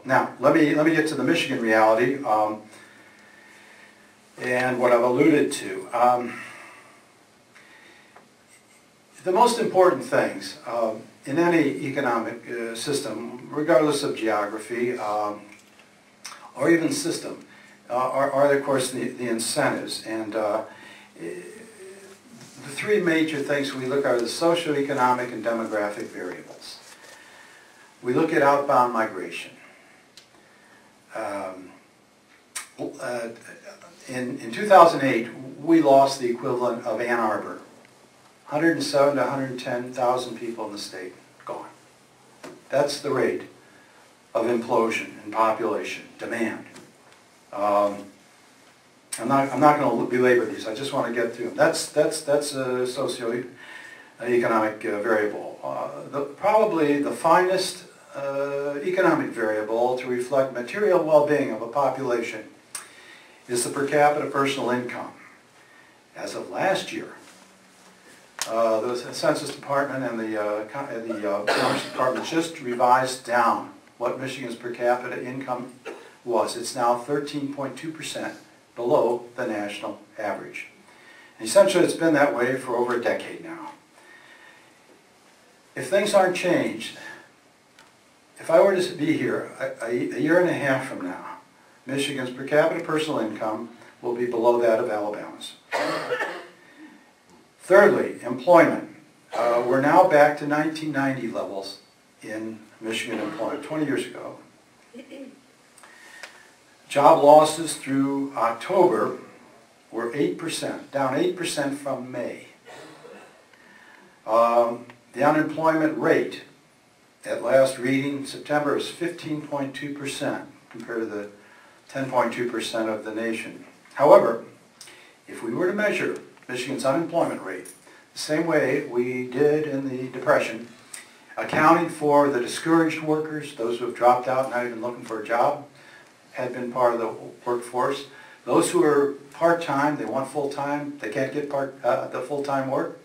Now, let me get to the Michigan reality and what I've alluded to. The most important things in any economic system, regardless of geography or even system, are of course the incentives. And the three major things we look at are the socioeconomic and demographic variables. We look at outbound migration. In 2008, we lost the equivalent of Ann Arbor. 107 to 110,000 people in the state gone. That's the rate of implosion in population, demand. I'm not going to belabor these. I just want to get through them. That's a socioeconomic variable. Probably the finest economic variable to reflect material well-being of a population is the per capita personal income. As of last year, the Census Department and the Commerce Department just revised down what Michigan's per capita income was. It's now 13.2% below the national average. And essentially, it's been that way for over a decade now. If things aren't changed, if I were to be here a year and a half from now, Michigan's per capita personal income will be below that of Alabama's. Thirdly, employment. We're now back to 1990 levels in Michigan employment, 20 years ago. Job losses through October were 8%, down 8% from May. The unemployment rate at last reading, September, is 15.2% compared to the 10.2% of the nation. However, if we were to measure Michigan's unemployment rate the same way we did in the Depression, accounting for the discouraged workers, those who have dropped out, not even looking for a job, had been part of the workforce, those who are part-time, they want full-time, they can't get the full-time work,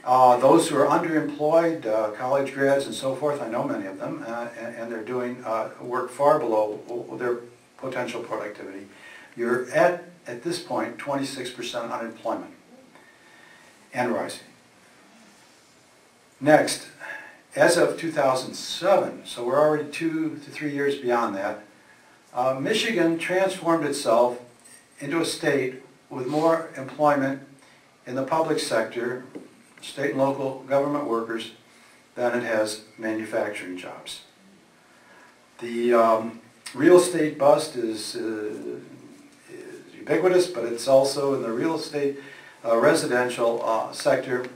those who are underemployed, college grads and so forth, I know many of them, and they're doing work far below their potential productivity. You're at this point, 26% unemployment and rising. Next, as of 2007, so we're already 2 to 3 years beyond that, Michigan transformed itself into a state with more employment in the public sector, state and local government workers, than it has manufacturing jobs. The real estate bust is ubiquitous, but it's also in the real estate residential sector,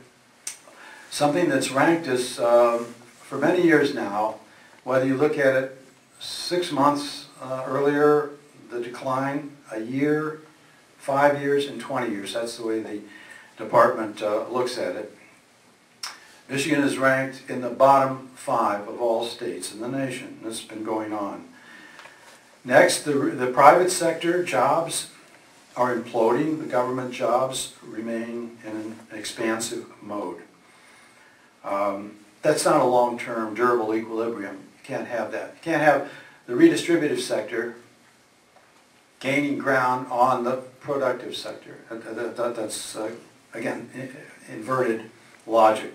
something that's ranked as, for many years now, whether you look at it 6 months earlier, the decline, a year, 5 years, and 20 years. That's the way the department looks at it. Michigan is ranked in the bottom 5 of all states in the nation. This has been going on. Next, the private sector jobs are imploding. The government jobs remain in an expansive mode. That's not a long-term, durable equilibrium. You can't have that. You can't have the redistributive sector gaining ground on the productive sector. That's, again, inverted logic.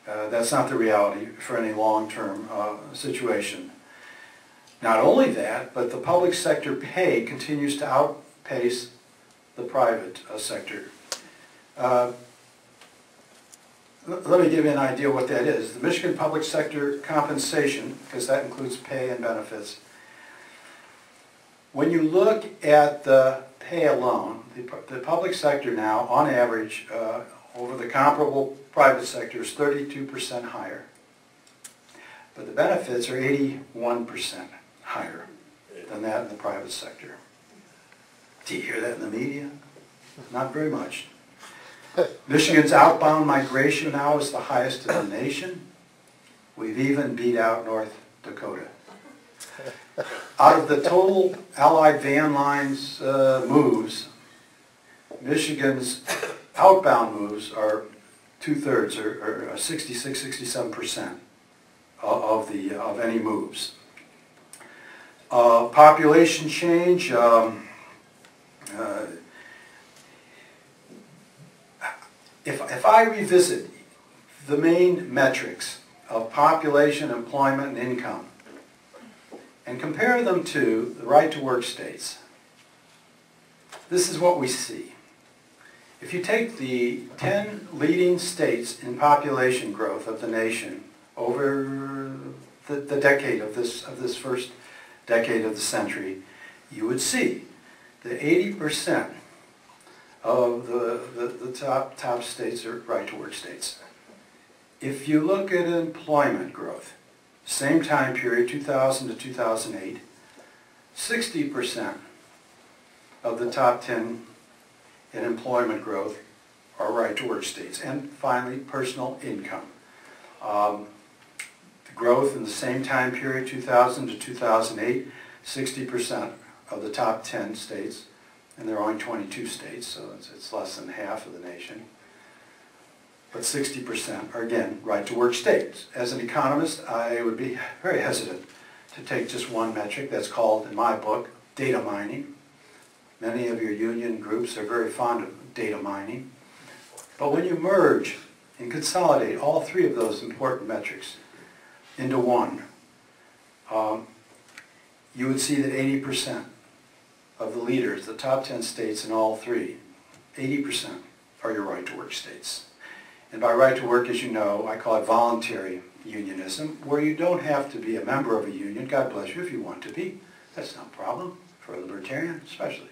That's not the reality for any long-term situation. Not only that, but the public sector pay continues to outpace the private sector. Let me give you an idea what that is. The Michigan public sector compensation, because that includes pay and benefits, when you look at the pay alone, the public sector now, on average, over the comparable private sector is 32% higher. But the benefits are 81% higher than that in the private sector. Do you hear that in the media? Not very much. Michigan's outbound migration now is the highest in the nation. We've even beat out North Dakota. Out of the total Allied van lines moves, Michigan's outbound moves are 2/3, or 66, 67% of any moves. Population change. If I revisit the main metrics of population, employment, and income, and compare them to the right-to-work states, this is what we see. If you take the 10 leading states in population growth of the nation over the decade of this first decade of the century, you would see that 80% of the top states are right-to-work states. If you look at employment growth, same time period, 2000 to 2008, 60% of the top 10 in employment growth are right-to-work states. And finally, personal income. The growth in the same time period, 2000 to 2008, 60% of the top 10 states, and there are only 22 states, so it's less than half of the nation. But 60% are, again, right-to-work states. As an economist, I would be very hesitant to take just one metric. That's called, in my book, data mining. Many of your union groups are very fond of data mining. But when you merge and consolidate all three of those important metrics into one, you would see that 80% of the leaders, the top 10 states in all three, 80% are your right-to-work states. And by right-to-work, as you know, I call it voluntary unionism, where you don't have to be a member of a union. God bless you if you want to be. That's no problem, for a libertarian especially.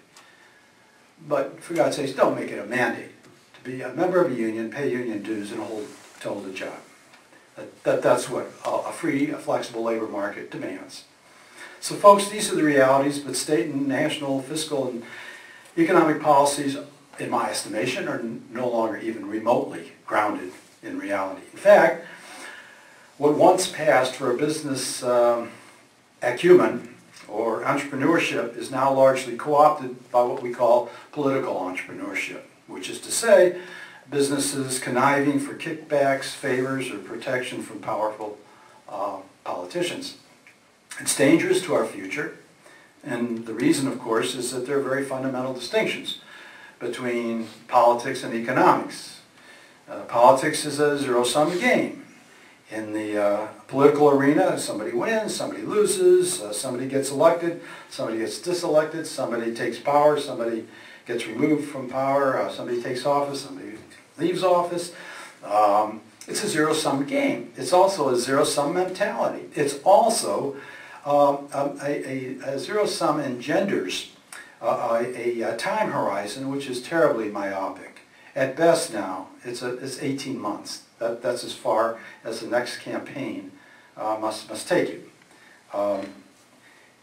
But for God's sakes, don't make it a mandate to be a member of a union, pay union dues, and hold a job. That's what a free, a flexible labor market demands. So folks, these are the realities, but state and national fiscal and economic policies, in my estimation, are no longer even remotely grounded in reality. In fact, what once passed for a business acumen or entrepreneurship is now largely co-opted by what we call political entrepreneurship, which is to say, businesses conniving for kickbacks, favors, or protection from powerful politicians. It's dangerous to our future, and the reason, of course, is that there are very fundamental distinctions between politics and economics. Politics is a zero-sum game. In the political arena, somebody wins, somebody loses, somebody gets elected, somebody gets diselected, somebody takes power, somebody gets removed from power, somebody takes office, somebody leaves office. It's a zero-sum game. It's also a zero-sum mentality. It's also a zero-sum engenders a time horizon which is terribly myopic. At best now, it's 18 months. That's as far as the next campaign must take you.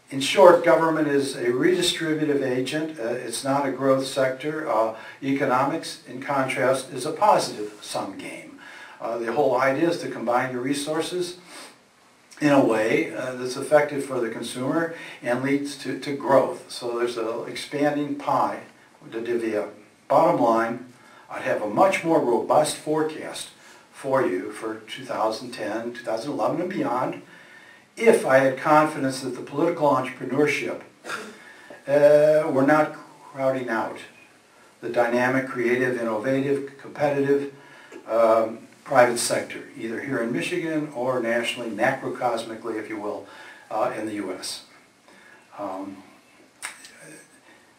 In short, government is a redistributive agent. It's not a growth sector. Economics, in contrast, is a positive sum game. The whole idea is to combine your resources in a way that's effective for the consumer and leads to growth. So there's an expanding pie to divvy up. Bottom line, I'd have a much more robust forecast for you for 2010, 2011 and beyond if I had confidence that the political entrepreneurship were not crowding out the dynamic, creative, innovative, competitive private sector, either here in Michigan or nationally, macrocosmically, if you will, in the U.S. And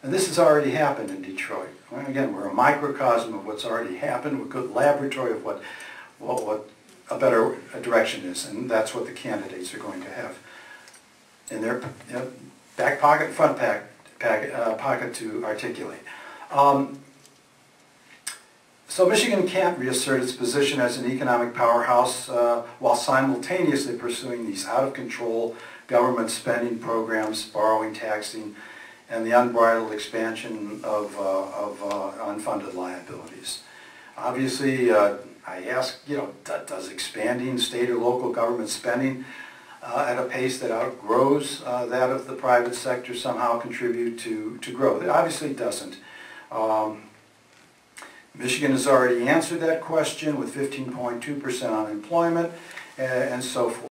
this has already happened in Detroit. Well, again, we're a microcosm of what's already happened. We're a good laboratory of what a better direction is, and that's what the candidates are going to have in their back pocket and front pocket to articulate. So Michigan can't reassert its position as an economic powerhouse while simultaneously pursuing these out-of-control government spending programs, borrowing, taxing, and the unbridled expansion of unfunded liabilities. Obviously, I ask, does expanding state or local government spending at a pace that outgrows that of the private sector somehow contribute to growth? It obviously doesn't. Michigan has already answered that question with 15.2% unemployment and so forth.